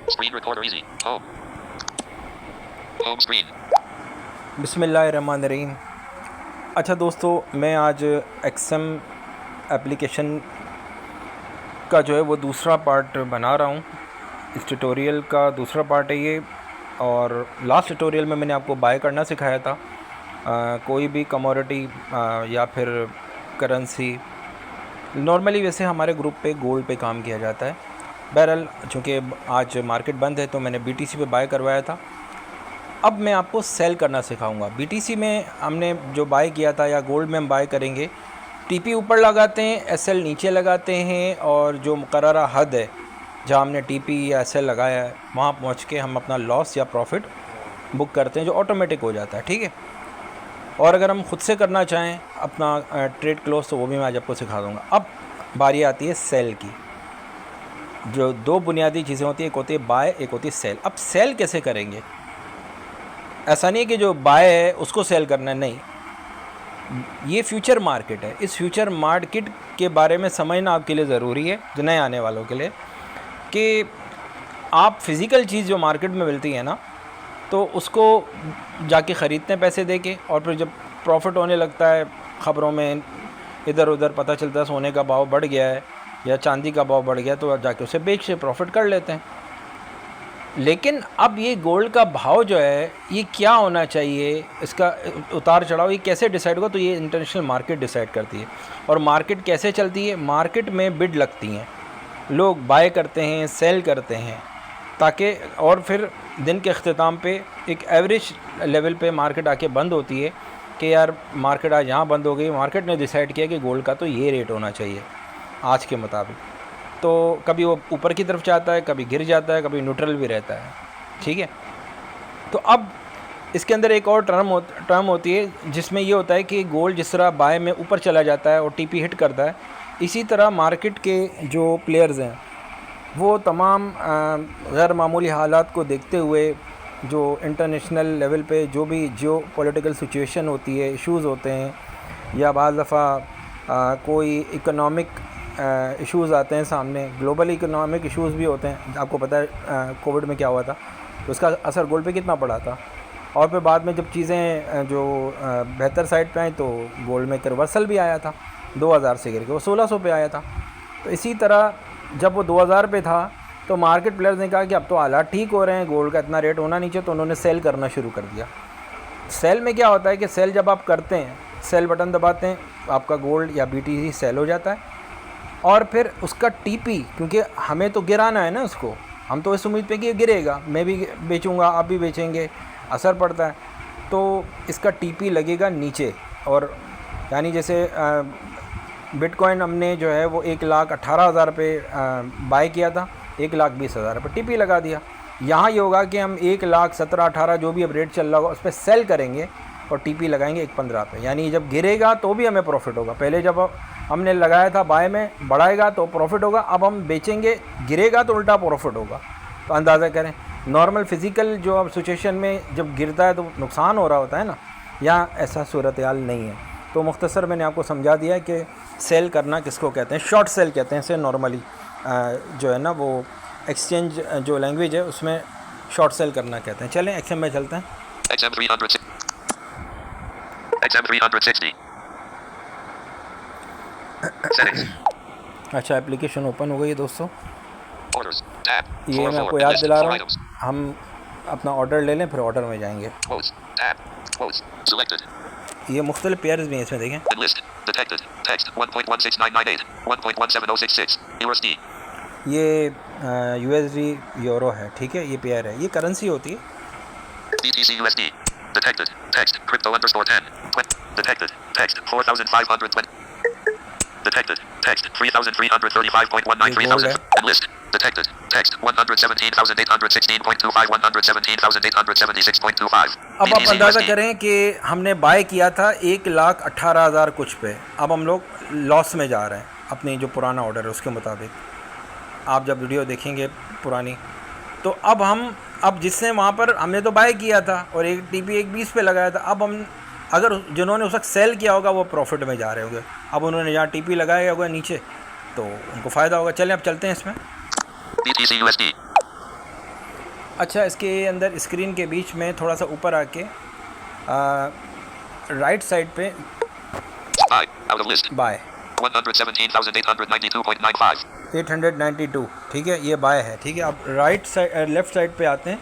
Screen recorder easy. Home. Home screen. बिस्मिल्लाहिर्रहमानिर्रहीम। अच्छा दोस्तों, मैं आज एक्सएम एप्लीकेशन का जो है वो दूसरा पार्ट बना रहा हूँ। इस ट्यूटोरियल का दूसरा पार्ट है ये। और लास्ट ट्यूटोरियल में मैंने आपको बाय करना सिखाया था कोई भी कमोडिटी या फिर करेंसी। नॉर्मली वैसे हमारे ग्रुप पे गोल्ड पे काम किया जाता है। बहरहाल चूँकि आज मार्केट बंद है तो मैंने बीटीसी पे बाय करवाया था। अब मैं आपको सेल करना सिखाऊंगा। बीटीसी में हमने जो बाय किया था या गोल्ड में हम बाय करेंगे, टीपी ऊपर लगाते हैं, एसएल नीचे लगाते हैं, और जो मुकर्ररा हद है जहाँ हमने टीपी या एसएल लगाया है वहाँ पहुँच के हम अपना लॉस या प्रॉफिट बुक करते हैं, जो ऑटोमेटिक हो जाता है। ठीक है। और अगर हम ख़ुद से करना चाहें अपना ट्रेड क्लोज, तो वो भी मैं आज आपको सिखा दूँगा। अब बारी आती है सेल की। जो दो बुनियादी चीज़ें होती हैं, एक होती है बाय, एक होती है सेल। अब सेल कैसे करेंगे? ऐसा नहीं है कि जो बाय है उसको सेल करना है, नहीं। ये फ्यूचर मार्केट है। इस फ्यूचर मार्केट के बारे में समझना आपके लिए ज़रूरी है, जो नए आने वालों के लिए, कि आप फिज़िकल चीज़ जो मार्केट में मिलती है ना, तो उसको जाके ख़रीदते हैं पैसे दे के, और फिर जब प्रॉफिट होने लगता है, ख़बरों में इधर उधर पता चलता है सोने का भाव बढ़ गया है या चांदी का भाव बढ़ गया, तो जाके उसे बेच के प्रॉफिट कर लेते हैं। लेकिन अब ये गोल्ड का भाव जो है ये क्या होना चाहिए, इसका उतार चढ़ाव ये कैसे डिसाइड होगा? तो ये इंटरनेशनल मार्केट डिसाइड करती है। और मार्केट कैसे चलती है? मार्केट में बिड लगती हैं, लोग बाय करते हैं, सेल करते हैं, ताकि और फिर दिन के अख्ताम पे एक एवरेज लेवल पे मार्केट आके बंद होती है कि यार मार्केट आज यहाँ बंद हो गई। मार्केट ने डिसाइड किया कि गोल्ड का तो ये रेट होना चाहिए आज के मुताबिक। तो कभी वो ऊपर की तरफ जाता है, कभी गिर जाता है, कभी न्यूट्रल भी रहता है। ठीक है। तो अब इसके अंदर एक और टर्म होती है जिसमें ये होता है कि गोल्ड जिस तरह बाय में ऊपर चला जाता है और टीपी हिट करता है, इसी तरह मार्केट के जो प्लेयर्स हैं वो तमाम गैर मामूली हालात को देखते हुए, जो इंटरनेशनल लेवल पे जो भी जियो पॉलिटिकल सिचुएशन होती है, इश्यूज़ होते हैं, या बाज़ दफ़ा कोई इकोनॉमिक इश्यूज़ आते हैं सामने, ग्लोबल इकोनॉमिक इश्यूज़ भी होते हैं। आपको पता है कोविड में क्या हुआ था, तो उसका असर गोल्ड पे कितना पड़ा था। और फिर बाद में जब चीज़ें जो बेहतर साइड पे आई, तो गोल्ड में एक रिवर्सल भी आया था 2000 से गिर के वो 1600 पे आया था। तो इसी तरह जब वो 2000 पे था, तो मार्केट प्लेयर्स ने कहा कि अब तो हालात ठीक हो रहे हैं, गोल्ड का इतना रेट होना नहीं चाहिए, तो उन्होंने सेल करना शुरू कर दिया। सेल में क्या होता है कि सेल जब आप करते हैं, सेल बटन दबाते हैं, आपका गोल्ड या बीटीसी सेल हो जाता है। और फिर उसका टीपी, क्योंकि हमें तो गिराना है ना उसको, हम तो इस उम्मीद पे कि ये गिरेगा, मैं भी बेचूंगा, आप भी बेचेंगे, असर पड़ता है, तो इसका टीपी लगेगा नीचे। और यानी जैसे बिटकॉइन हमने जो है वो 1,18,000 पे बाय किया था, 1,20,000 पे टीपी लगा दिया। यहाँ ये होगा कि हम 1,17,18 जो भी अब रेट चल रहा होगा उस पर सेल करेंगे और टीपी लगाएंगे 1,15 पे। यानी जब गिरेगा तो भी हमें प्रॉफिट होगा। पहले जब हमने लगाया था बाय में, बढ़ाएगा तो प्रॉफिट होगा, अब हम बेचेंगे, गिरेगा तो उल्टा प्रॉफिट होगा। तो अंदाज़ा करें, नॉर्मल फिज़िकल जो अब सिचुएशन में जब गिरता है तो नुकसान हो रहा होता है ना, यहाँ ऐसा सूरत हाल नहीं है। तो मुख्तसर मैंने आपको समझा दिया है कि सेल करना किसको कहते हैं। शॉर्ट सेल कहते हैं इसे नॉर्मली, जो है ना वो एक्सचेंज जो लैंग्वेज है उसमें शॉर्ट सेल करना कहते हैं। चलें एक्सएम में चलते हैं। XM360 Settings. अच्छा, एप्लीकेशन ओपन हो गई है दोस्तों। Orders. Tab. ये मैं आपको याद दिला रहा हूँ, हम अपना ऑर्डर ले लें, फिर ऑर्डर में जाएंगे। Close. Tab. Close. Selected. ये मुख्तलिफ पेयर्स भी हैं इसमें, देखें। Enlist. Detected. Text 1.16998. 1.17066. USD. ये USD यूरो है, ठीक है, ये पेयर है, ये करेंसी होती है। BTC USD. Detected. Text. Crypto underscore 10. Detected. Text 4,520. Detected. Text 3,335.19 3,000. Enlist. Detected. Text 117,816.25 117,876.25. अब आप अंदाज़ा करें कि हमने बाय किया था 1,18,000 कुछ पे, अब हम लोग लॉस में जा रहे हैं अपनी जो पुराना ऑर्डर है उसके मुताबिक। आप जब वीडियो देखेंगे पुरानी, तो अब जिसने वहाँ पर हमने तो बाय किया था और एक टीपी 1.20 पे लगाया था, अब हम अगर जिन्होंने उस वक्त सेल किया होगा वो प्रॉफिट में जा रहे होंगे। अब उन्होंने जहाँ टीपी लगाया होगा नीचे, तो उनको फ़ायदा होगा। चलें अब चलते हैं इसमें। BTC USD. अच्छा, इसके अंदर स्क्रीन के बीच में थोड़ा सा ऊपर आके राइट साइड पे Buy. Out of list. Buy 117,892.95. 892, ठीक है, ये बाय है, ठीक है। अब राइट साइड लेफ़्ट साइड पे आते हैं।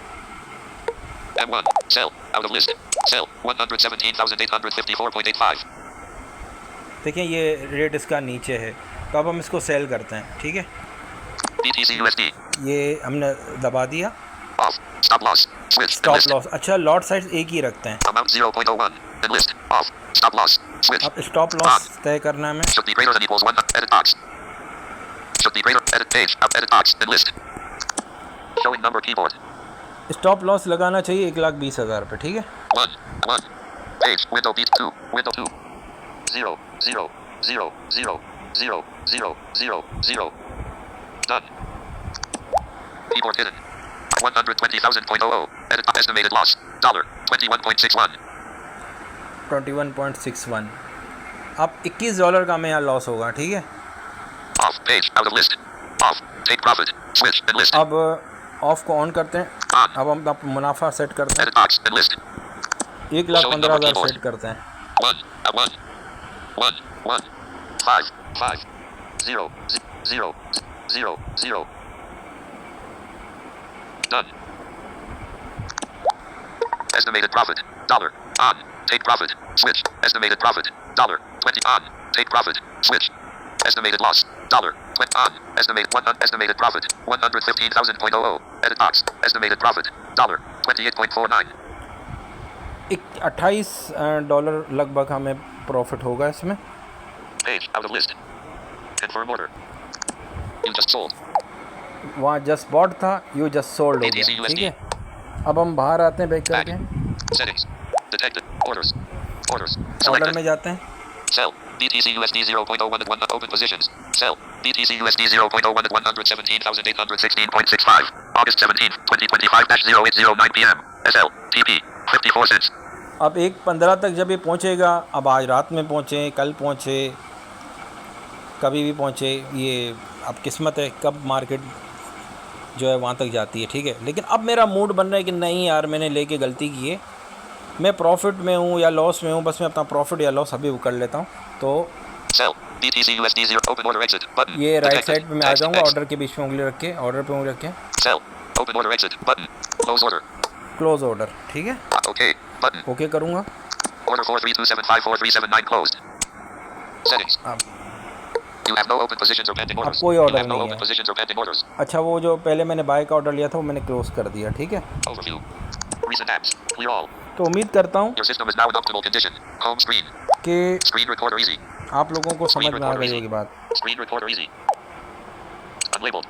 M1. Sell. Out of list. Sell. 117,854.85. देखिए ये रेट इसका नीचे है, तो अब हम इसको सेल करते हैं, ठीक है। BTC USD. ये हमने दबा दिया। Off. Stop loss. Switch. Stop Enlist. Loss, अच्छा लॉट साइज एक ही रखते हैं। Amount 0.01. Enlist. Off. Stop loss. Switch. अब स्टॉप लॉस तय करना है हमें। Should be greater than equals 1. Edit box. Should be greater. Edit page. Edit box. Enlist. Showing number keyboard. Stop loss लगाना चाहिए 1,20,000 पे, ठीक है। 1. Page. Window beat 2. Window 2. 0. 0. 0. 0. 0. 0. 0. 0. Done. Keyboard hidden. 120,000.00. Edit estimated loss. $21.61. 21.61। अब $21 का हमें यहाँ लॉस होगा, ठीक है। Off. Page. Out of list. Off. Take profit. Switch. Enlist. अब ऑफ को ऑन करते हैं। On. अब हम अपना मुनाफा सेट करते हैं, Edit box. Enlist. 1,15,000 सेट करते हैं। 1. 1. 1. 1. 5. 5. 0. 0. 0. 0. Done. Estimated profit. $. On. Take profit. Switch. Estimated profit. $20. On. Take profit. Switch. Estimated loss. $20. On. Estimated profit. 115,000.00. Edit box. Estimated profit. $28.49. $28 लगभग हमें प्रॉफिट होगा इसमें। Page. Out of list. Confirm order. You just sold. वहाँ just bought था, you just sold हो गया, ठीक है। अब हम बाहर आते हैं बैक करके, Settings. Detected. Orders. Orders. Order Selected. में जाते हैं। Sell. BTC USD 0.01 at 1 open positions. Sell. BTC USD 0.01 at 117,816.65. August 17th, 2025-0809 p.m. SL. TP. 54 cents. अब 1:15 तक जब ये पहुंचेगा, अब आज रात में पहुंचे, कल पहुंचे, कभी भी पहुंचे, ये अब किस्मत है कब मार्केट जो है वहाँ तक जाती है, ठीक है। लेकिन अब मेरा मूड बन रहा है कि नहीं यार, मैंने लेके गलती की है, मैं प्रॉफिट में हूँ या लॉस में हूँ, बस मैं अपना प्रॉफिट या लॉस अभी वो कर लेता हूँ। तो Sell. BTC USD 0. Open order exit. Button. ये राइट Detected. साइड पे मैं आ Text. जाऊँगा, Text. ऑर्डर के बीच में उंगली रख के, ऑर्डर पे उंगली रख के, Sell. Open order exit. Button. Close order. Close order, ठीक है, Okay. Button. ओके करूँगा। Order 432754379 closed. Settings. अब You have no open positions or pending orders. कोई You order have no नहीं open है। positions or pending orders. अच्छा, वो जो पहले मैंने बाय का ऑर्डर लिया था वो मैंने क्लोज कर दिया, ठीक है। Overview. Recent apps. Clear all. तो उम्मीद करता हूँ Your system is now in optimal condition. Home screen. कि Screen recorder easy. आप लोगों को समझ में आ गई होगी बात। Screen recorder easy. Unlabeled.